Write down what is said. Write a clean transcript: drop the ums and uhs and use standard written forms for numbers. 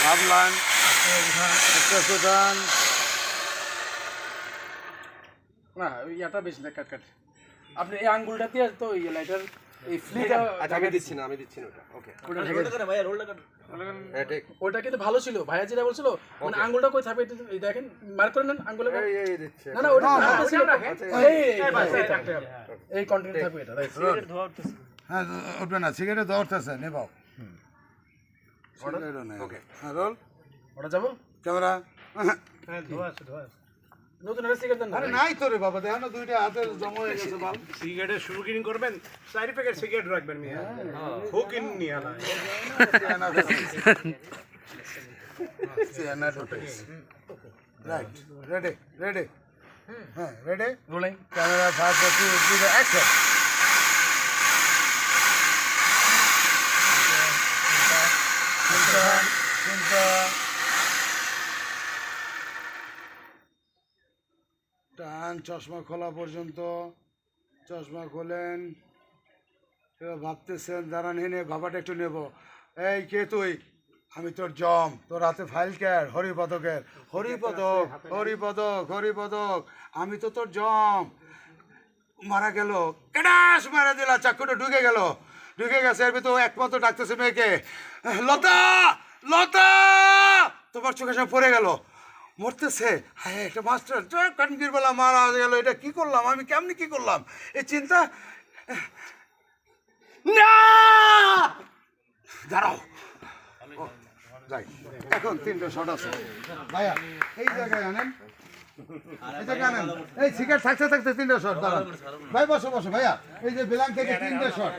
ভাবলাম উঠান না ইয়াটা বেশি না, কাট কাট। আপনি এই আঙ্গুলটা দিয়ে তো ইয়ে লাইটার এই ফ্লিটা আমি দিচ্ছি না ওটা ওকে ওটা কিন্তু ভালো ছিল, ভাইয়া যেটা বলছিল মানে আঙ্গুলটা কই থাকবে এই দেখেন, মার্ক করে নেন আঙ্গুলে। এই দিচ্ছে না না ওটা ছিল, এই কন্টেন্ট থাকবে এটা, রাইট। হ্যাঁ উঠবে না, সিগারেট ধরতেছে নেবাও। ওকে হ্যাঁ রোল ওটা যাবো ক্যামেরা। নতুন একটা সিগারেট দেন না। আরে নাই তো রে বাবা, দেখো না দুইটা হাতে জমা হয়ে গেছে বাল। সিগারেটের শুরু কিন করবেন, 4 প্যাকেট সিগারেট রাখবেন মিয়া, হুকিন নিয়া না। রাইট রেডি রেডি হ্যাঁ ready rolling. Camera first action. টান চশমা খোলা পর্যন্ত, চশমা খোলেন। এবার ভাবতেছেন দাঁড়ান হেনে ভাবাটা একটু নেব। এই কে তুই? আমি তোর জম, তোর হাতে ফাইল ক্যার হরিপদকের। হরিপদক হরিপদক হরিপদক, আমি তো তোর জম। মারা গেল, কেডাস মারা দিলা, চাকুটা ঢুকে গেল, ঢুকে গেছে। এর ভিতর একমাত্র ডাকতেছে মেয়েকে, লতা লতা। তোমার চোখে সব পড়ে গেল, মরতেছে। হ্যাঁ একটা মাস্টার কানকির বেলা মারা গেল, এটা কি করলাম আমি, কেমনি কি করলাম এই চিন্তা। না দাঁড়াও, যাই এখন 3টে শট আছে ভাইয়া, এই জায়গায় আনেন, এই জায়গায় আনেন। এই সিগারেট থাকতে থাকতে 3টে শট, দাঁড়ান ভাই, বসো বসো ভাইয়া, এই যে বেলাং থেকে 3টে শট।